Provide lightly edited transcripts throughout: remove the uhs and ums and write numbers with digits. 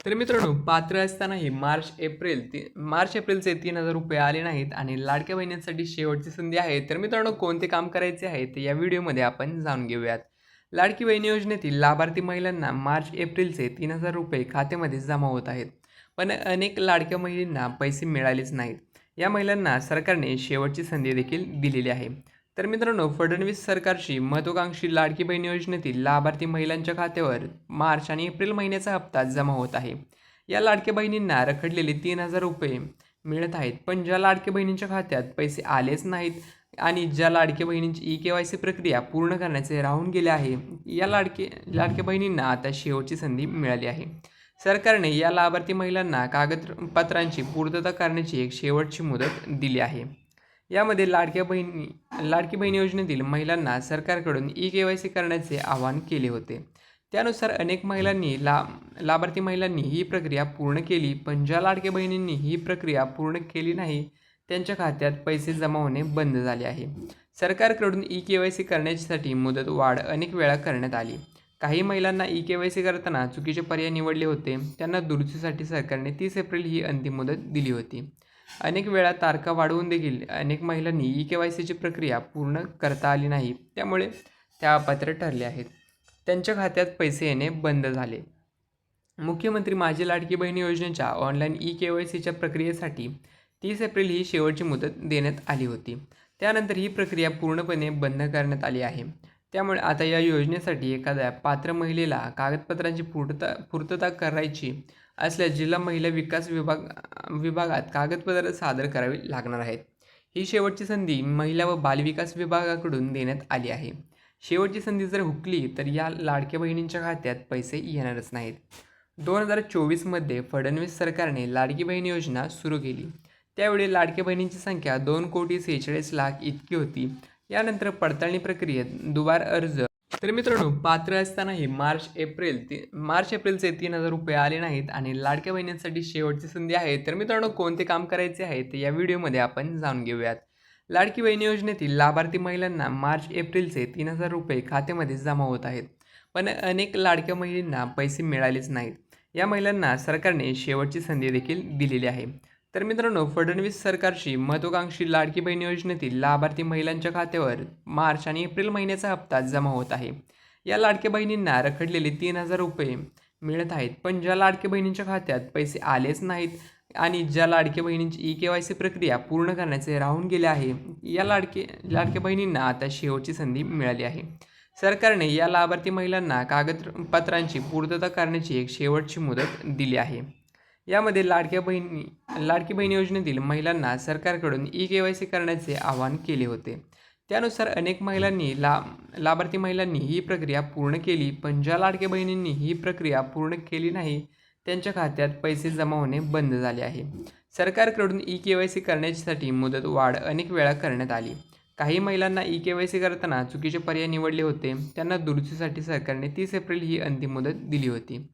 तर मित्रांनो, पात्र असतानाही मार्च एप्रिलचे 3,000 रुपये आले नाहीत आणि लाडक्या बहिणींसाठी शेवटची संधी आहे. तर मित्रांनो, कोणते काम करायचे आहे ते या व्हिडिओमध्ये आपण जाणून घेऊयात. लाडकी बहीण योजनेतील लाभार्थी महिलांना मार्च एप्रिलचे 3,000 रुपये खात्यामध्ये जमा होत आहेत. पण अनेक लाडक्या महिलांना पैसे मिळालेच नाहीत. या महिलांना सरकारने शेवटची संधी देखील दिलेली आहे. तर मित्रांनो, फडणवीस सरकारची महत्त्वाकांक्षी लाडकी बहीण योजनेतील लाभार्थी महिलांच्या खात्यावर मार्च आणि एप्रिल महिन्याचा हप्ता जमा होत आहे. या लाडक्या बहिणींना रखडलेले 3,000 रुपये मिळत आहेत. पण ज्या लाडक्या बहिणींच्या खात्यात पैसे आलेच नाहीत आणि ज्या लाडक्या बहिणींची ई-के-वाय-सी प्रक्रिया पूर्ण करण्याचे राहून गेले आहे, या लाडक्या बहिणींना आता शेवटची संधी मिळाली आहे. सरकारने या लाभार्थी महिलांना कागदपत्रांची पूर्तता करण्याची एक शेवटची मुदत दिली आहे. यामध्ये लाडकी बहीण योजनेतील महिलांना सरकारकडून ई-के-वाय-सी करण्याचे आवाहन केले होते. त्यानुसार अनेक लाभार्थी महिलांनी ही प्रक्रिया पूर्ण केली, पण ज्या लाडक्या बहिणींनी ही प्रक्रिया पूर्ण केली नाही, त्यांच्या खात्यात पैसे जमा होणे बंद झाले आहे. सरकारकडून ई-के-वाय-सी करण्यासाठी मुदत वाढ अनेक वेळा करण्यात आली. काही महिलांना ई-के-वाय-सी करताना चुकीचे पर्याय निवडले होते. त्यांना दुरुस्तीसाठी सरकारने 30 एप्रिल ही अंतिम मुदत दिली होती. अनेक वेळा तारखा वाढवून देखील अनेक महिलांनी ई-के-वाय-सीची प्रक्रिया पूर्ण करता आली नाही, त्यामुळे त्या अपात्र ठरल्या आहेत. त्यांच्या खात्यात पैसे येणे बंद झाले. मुख्यमंत्री माझी लाडकी बहीण योजनेच्या ऑनलाईन ई-के-वाय-सीच्या प्रक्रियेसाठी 30 एप्रिल ही शेवटची मुदत देण्यात आली होती. त्यानंतर ही प्रक्रिया पूर्णपणे बंद करण्यात आली आहे. त्यामुळे आता या योजनेसाठी एखाद्या पात्र महिलेला कागदपत्रांची पूर्तता करायची असल्यास जिल्हा महिला विकास विभागात कागदपत्र सादर करावी लागणार आहेत. ही शेवटची संधी महिला व बालविकास विभागाकडून देण्यात आली आहे. शेवटची संधी जर हुकली तर या लाडक्या बहिणींच्या खात्यात पैसे येणारच नाहीत. 2024मध्ये फडणवीस सरकारने लाडकी बहीण योजना सुरू केली. त्यावेळी लाडक्या बहिणींची संख्या 2,46,00,000 इतकी होती. यानंतर पडताळणी प्रक्रियेत दुबार अर्ज. तर मित्रांनो, पात्र असतानाही मार्च एप्रिलचे 3,000 रुपये आले नाहीत आणि लाडक्या बहिणींसाठी शेवटची संधी आहे. तर मित्रांनो, कोणते काम करायचे आहे ते या व्हिडिओमध्ये आपण जाणून घेऊयात. लाडकी बहीण योजनेतील लाभार्थी महिलांना मार्च एप्रिलचे 3,000 रुपये खात्यामध्ये जमा होत आहेत. पण अनेक लाडक्या महिलांना पैसे मिळालेच नाहीत. या महिलांना सरकारने शेवटची संधी देखील दिलेली आहे. तर मित्रांनो, फडणवीस सरकारची महत्त्वाकांक्षी लाडकी बहीण योजनेतील लाभार्थी महिलांच्या खात्यावर मार्च आणि एप्रिल महिन्याचा हप्ता जमा होत आहे. या लाडक्या बहिणींना रखडलेले 3,000 रुपये मिळत आहेत. पण ज्या लाडक्या बहिणींच्या खात्यात पैसे आलेच नाहीत आणि ज्या लाडक्या बहिणींची ई-के-वाय-सी प्रक्रिया पूर्ण करण्याचे राहून गेले आहे, या लाडक्या बहिणींना आता शेवटची संधी मिळाली आहे. सरकारने या लाभार्थी महिलांना कागदपत्रांची पूर्तता करण्याची एक शेवटची मुदत दिली आहे. यामध्ये लाडकी बहीण योजनेतील महिलांना सरकारकडून ई-के-वाय-सी करण्याचे आवाहन केले होते. त्यानुसार अनेक लाभार्थी महिलांनी ही प्रक्रिया पूर्ण केली, पण ज्या लाडक्या बहिणींनी ही प्रक्रिया पूर्ण केली नाही, त्यांच्या खात्यात पैसे जमा होणे बंद झाले आहे. सरकारकडून ई-के-वाय-सी करण्यासाठी मुदत वाढ अनेक वेळा करण्यात आली. काही महिलांना ई-के-वाय-सी करताना चुकीचे पर्याय निवडले होते. त्यांना दुरुस्तीसाठी सरकारने 30 एप्रिल ही अंतिम मुदत दिली होती.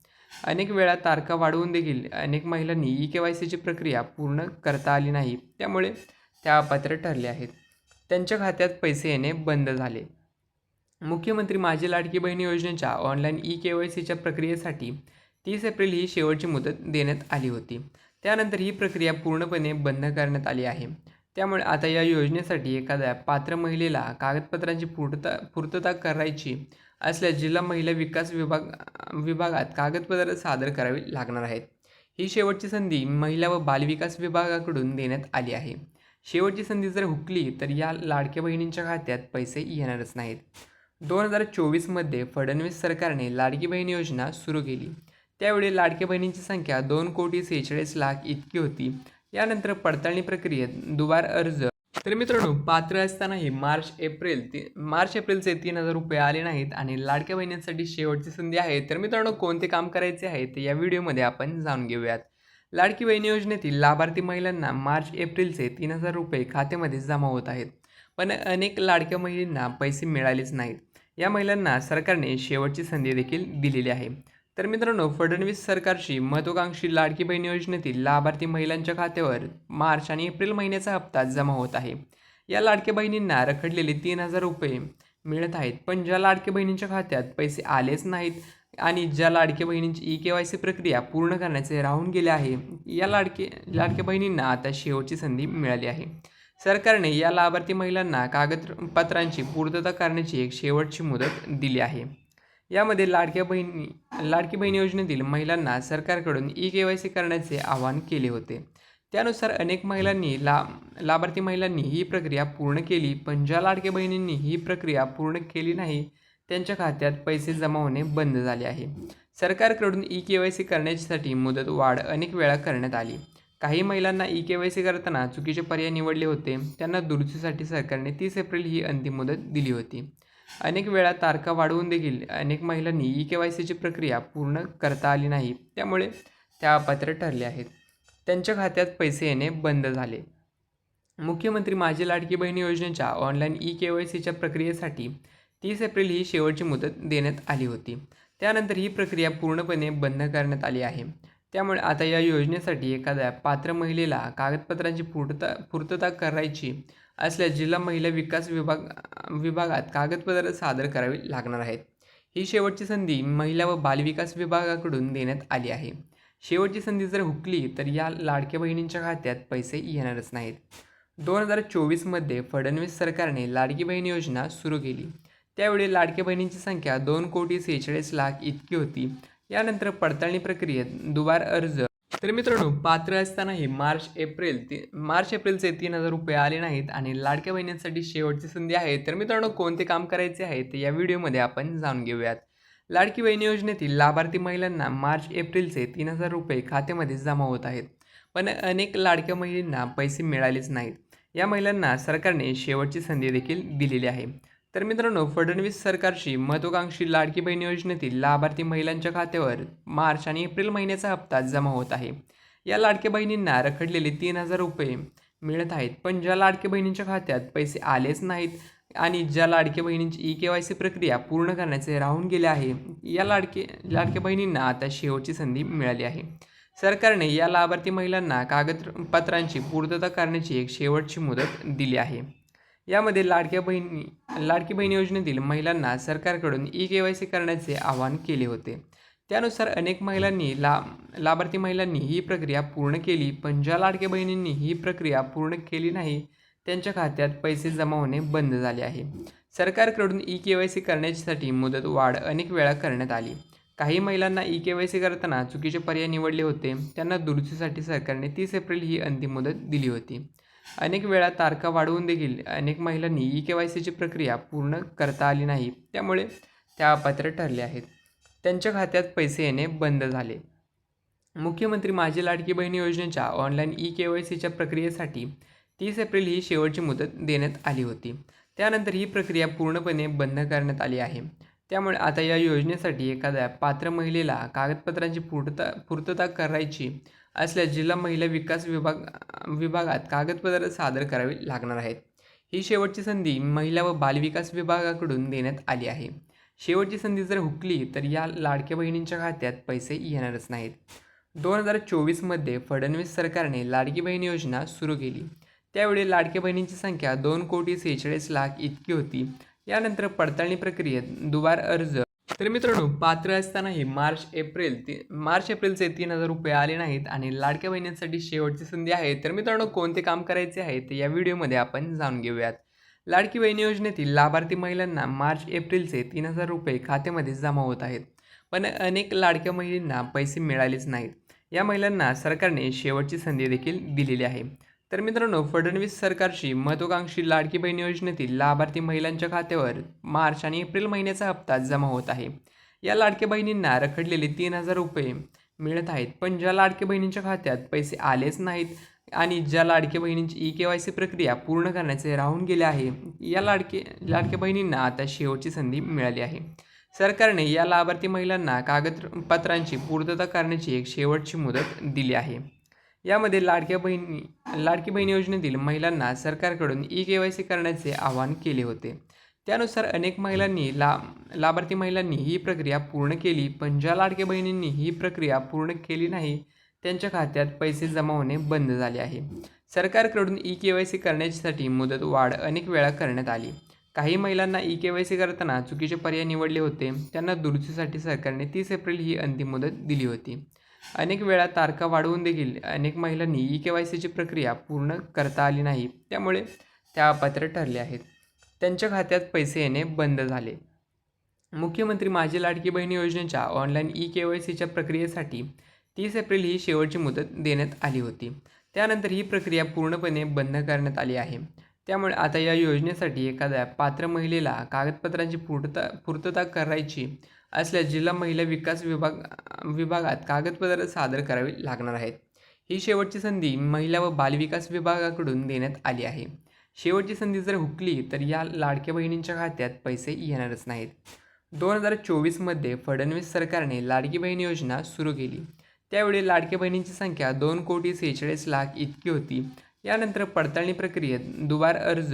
अनेक वेळा तारखा वाढवून देखील अनेक महिलांनी ई-के-वाय-सीची प्रक्रिया पूर्ण करता आली नाही, त्यामुळे त्या अपात्र ठरल्या आहेत. त्यांच्या खात्यात पैसे येणे बंद झाले. मुख्यमंत्री माझी लाडकी बहीण योजनेच्या ऑनलाईन ई-के-वाय-सीच्या प्रक्रियेसाठी 30 एप्रिल ही शेवटची मुदत देण्यात आली होती. त्यानंतर ही प्रक्रिया पूर्णपणे बंद करण्यात आली आहे. त्यामुळे आता या योजनेसाठी एखाद्या पात्र महिलेला कागदपत्रांची पूर्तता करायची असल्यास जिल्हा महिला विकास विभागात कागदपत्र सादर करावी लागणार आहेत. ही शेवटची संधी महिला व बालविकास विभागाकडून देण्यात आली आहे. शेवटची संधी जर हुकली तर या लाडक्या बहिणींच्या खात्यात पैसे येणारच नाहीत. 2024मध्ये फडणवीस सरकारने लाडकी बहीण योजना सुरू केली. त्यावेळी लाडक्या बहिणींची संख्या 2,46,00,000 इतकी होती. यानंतर पडताळणी प्रक्रियेत दुबार अर्ज. तर मित्रांनो, पात्र असतानाही मार्च एप्रिलचे 3,000 रुपये आले नाहीत आणि लाडक्या बहिणींसाठी शेवटची संधी आहे. तर मित्रांनो, कोणते काम करायचे आहे ते या व्हिडिओमध्ये आपण जाणून घेऊयात. लाडकी बहीण योजनेतील लाभार्थी महिलांना मार्च एप्रिलचे 3,000 रुपये खात्यामध्ये जमा होत आहेत. पण अनेक लाडक्या महिलांना पैसे मिळालेच नाहीत. या महिलांना सरकारने शेवटची संधी देखील दिलेली आहे. तर मित्रांनो, फडणवीस सरकारची महत्त्वाकांक्षी लाडकी बहीण योजनेतील लाभार्थी महिलांच्या खात्यावर मार्च आणि एप्रिल महिन्याचा हप्ता जमा होत आहे. या लाडक्या बहिणींना रखडलेले 3,000 रुपये मिळत आहेत. पण ज्या लाडक्या बहिणींच्या खात्यात पैसे आलेच नाहीत आणि ज्या लाडक्या बहिणींची ई-के-वाय-सी प्रक्रिया पूर्ण करण्याचे राहून गेले आहे, या लाडक्या बहिणींना आता शेवटची संधी मिळाली आहे. सरकारने या लाभार्थी महिलांना कागदपत्रांची पूर्तता करण्याची एक शेवटची मुदत दिली आहे. यामध्ये लाडकी बहीण योजनेतील महिलांना सरकारकडून ई-के-वाय-सी करण्याचे आवाहन केले होते. त्यानुसार अनेक लाभार्थी महिलांनी ही प्रक्रिया पूर्ण केली, पण ज्या लाडक्या बहिणींनी ही प्रक्रिया पूर्ण केली नाही, त्यांच्या खात्यात पैसे जमा होणे बंद झाले आहे. सरकारकडून ई-के-वाय-सी करण्यासाठी मुदत वाढ अनेक वेळा करण्यात आली. काही महिलांना ई-के-वाय-सी करताना चुकीचे पर्याय निवडले होते. त्यांना दुरुस्तीसाठी सरकारने 30 एप्रिल ही अंतिम मुदत दिली होती. अनेक वेळा तारखा वाढवून देखील अनेक महिलांनी ई-के-वाय-सीची प्रक्रिया पूर्ण करता आली नाही, त्यामुळे त्या अपात्र ठरले आहेत. त्यांच्या खात्यात पैसे येणे बंद झाले. मुख्यमंत्री माझी लाडकी बहीण योजनेच्या ऑनलाईन ई-के-वाय-सीच्या प्रक्रियेसाठी 30 एप्रिल ही शेवटची मुदत देण्यात आली होती. त्यानंतर ही प्रक्रिया पूर्णपणे बंद करण्यात आली आहे. त्यामुळे आता या योजनेसाठी एखाद्या पात्र महिलेला कागदपत्रांची पूर्तता करायची असल्यास जिल्हा महिला विकास विभागात कागदपत्र सादर करावी लागणार आहेत. ही शेवटची संधी महिला व बालविकास विभागाकडून देण्यात आली आहे. शेवटची संधी जर हुकली तर या लाडक्या बहिणींच्या खात्यात पैसे येणारच नाहीत. 2024मध्ये फडणवीस सरकारने लाडकी बहीण योजना सुरू केली. त्यावेळी लाडक्या बहिणींची संख्या 2,46,00,000 इतकी होती. यानंतर पडताळणी प्रक्रियेत दुबार अर्ज. तर मित्रांनो, पात्र असतानाही मार्च एप्रिलचे 3,000 रुपये आले नाहीत आणि लाडक्या बहिणींसाठी शेवटची संधी आहे. तर मित्रांनो, कोणते काम करायचे आहे ते या व्हिडिओमध्ये आपण जाणून घेऊयात. लाडकी बहीण योजनेतील लाभार्थी महिलांना मार्च एप्रिलचे 3,000 रुपये खात्यामध्ये जमा होत आहेत, पण अनेक लाडक्या महिलांना पैसे मिळालेच नाहीत. या महिलांना सरकारने शेवटची संधी देखील दिलेली आहे. तर मित्रांनो, फडणवीस सरकारची महत्त्वाकांक्षी लाडकी बहीण योजनेतील लाभार्थी महिलांच्या खात्यावर मार्च आणि एप्रिल महिन्याचा हप्ता जमा होत आहे. या लाडक्या बहिणींना रखडलेले 3,000 रुपये मिळत आहेत, पण ज्या लाडक्या बहिणींच्या खात्यात पैसे आलेच नाहीत आणि ज्या लाडक्या बहिणींची ई-के-वाय-सी प्रक्रिया पूर्ण करण्याचे राहून गेले आहे, या लाडक्या बहिणींना आता शेवटची संधी मिळाली आहे. सरकारने या लाभार्थी महिलांना कागदपत्रांची पूर्तता करण्याची एक शेवटची मुदत दिली आहे. यामध्ये लाडकी बहीण योजनेतील महिलांना सरकारकडून ई-के-वाय-सी करण्याचे आवाहन केले होते. त्यानुसार अनेक लाभार्थी महिलांनी ही प्रक्रिया पूर्ण केली, पण ज्या लाडक्या बहिणींनी ही प्रक्रिया पूर्ण केली नाही, त्यांच्या खात्यात पैसे जमा होणे बंद झाले आहे. सरकारकडून ई-के-वाय-सी करण्यासाठी मुदत वाढ अनेक वेळा करण्यात आली. काही महिलांना ई-के-वाय-सी करताना चुकीचे पर्याय निवडले होते. त्यांना दुरुस्तीसाठी सरकारने 30 एप्रिल ही अंतिम मुदत दिली होती. अनेक वेळा तारखा वाढवून देखील अनेक महिलांनी ई-के-वाय-सीची प्रक्रिया पूर्ण करता आली नाही, त्यामुळे त्या अपात्र ठरले आहेत. त्यांच्या खात्यात पैसे येणे बंद झाले. मुख्यमंत्री माझी लाडकी बहीण योजनेच्या ऑनलाईन ई-के-वाय-सीच्या प्रक्रियेसाठी 30 एप्रिल ही शेवटची मुदत देण्यात आली होती. त्यानंतर ही प्रक्रिया पूर्णपणे बंद करण्यात आली आहे. त्यामुळे आता या योजनेसाठी एखाद्या पात्र महिलेला कागदपत्रांची पूर्तता करायची असल्यास जिल्हा महिला विकास विभागात कागदपत्र सादर करावी लागणार आहेत. ही शेवटची संधी महिला व बालविकास विभागाकडून देण्यात आली आहे. शेवटची संधी जर हुकली तर या लाडक्या बहिणींच्या खात्यात पैसे येणारच नाहीत. 2024मध्ये फडणवीस सरकारने लाडकी बहीण योजना सुरू केली. त्यावेळी लाडक्या बहिणींची संख्या 2,46,00,000 इतकी होती. यानंतर पडताळणी प्रक्रियेत दुबार अर्ज. तर मित्रांनो, पात्र असतानाही मार्च एप्रिलचे 3,000 रुपये आले नाहीत आणि लाडक्या बहिणींसाठी शेवटची संधी आहे. तर मित्रांनो, कोणते काम करायचे आहे ते या व्हिडिओमध्ये आपण जाणून घेऊयात. लाडकी बहीण योजनेतील लाभार्थी महिलांना मार्च एप्रिलचे 3,000 रुपये खात्यामध्ये जमा होत आहेत, पण अनेक लाडक्या महिलांना पैसे मिळालेच नाहीत. या महिलांना सरकारने शेवटची संधी देखील दिलेली आहे. तर मित्रांनो, फडणवीस सरकारची महत्त्वाकांक्षी लाडकी बहीण योजनेतील लाभार्थी महिलांच्या खात्यावर मार्च आणि एप्रिल महिन्याचा हप्ता जमा होत आहे. या लाडक्या बहिणींना रखडलेले 3,000 रुपये मिळत आहेत, पण ज्या लाडक्या बहिणींच्या खात्यात पैसे आलेच नाहीत आणि ज्या लाडक्या बहिणींची ई-के-वाय-सी प्रक्रिया पूर्ण करण्याचे राहून गेले आहे, या लाडक्या बहिणींना आता शेवटची संधी मिळाली आहे. सरकारने या लाभार्थी महिलांना कागदपत्रांची पूर्तता करण्याची एक शेवटची मुदत दिली आहे. यामध्ये लाडकी बहीण योजनेतील महिलांना सरकारकडून ई-के-वाय-सी करण्याचे आवाहन केले होते. त्यानुसार अनेक लाभार्थी महिलांनी ही प्रक्रिया पूर्ण केली, पण ज्या लाडक्या बहिणींनी ही प्रक्रिया पूर्ण केली नाही, त्यांच्या खात्यात पैसे जमा होणे बंद झाले आहे. सरकारकडून ई-के-वाय-सी करण्यासाठी मुदत वाढ अनेक वेळा करण्यात आली. काही महिलांना ई-के-वाय-सी करताना चुकीचे पर्याय निवडले होते. त्यांना दुरुस्तीसाठी सरकारने 30 एप्रिल ही अंतिम मुदत दिली होती. अनेक वेळा तारखा वाढवून देखील अनेक महिलांनी ई-के-वाय-सीची प्रक्रिया पूर्ण करता आली नाही. त्यामुळे त्या अपात्र ठरल्या आहेत. त्यांच्या खात्यात पैसे येणे बंद झाले. मुख्यमंत्री माझी लाडकी बहीण योजनेच्या ऑनलाईन ई-के-वाय-सीच्या प्रक्रियेसाठी 30 एप्रिल ही शेवटची मुदत देण्यात आली होती. त्यानंतर ही प्रक्रिया पूर्णपणे बंद करण्यात आली आहे. त्यामुळे आता या योजनेसाठी एखाद्या पात्र महिलेला कागदपत्रांची पूर्तता करायची असल्यास जिल्हा महिला विकास विभागात कागदपत्र सादर करावी लागणार आहेत. ही शेवटची संधी महिला व बालविकास विभागाकडून देण्यात आली आहे. शेवटची संधी जर हुकली तर या लाडक्या बहिणींच्या खात्यात पैसे येणारच नाहीत. 2024मध्ये फडणवीस सरकारने लाडकी बहीण योजना सुरू केली. त्यावेळी लाडक्या बहिणींची संख्या 2,46,00,000 इतकी होती. यानंतर पडताळणी प्रक्रियेत दुबार अर्ज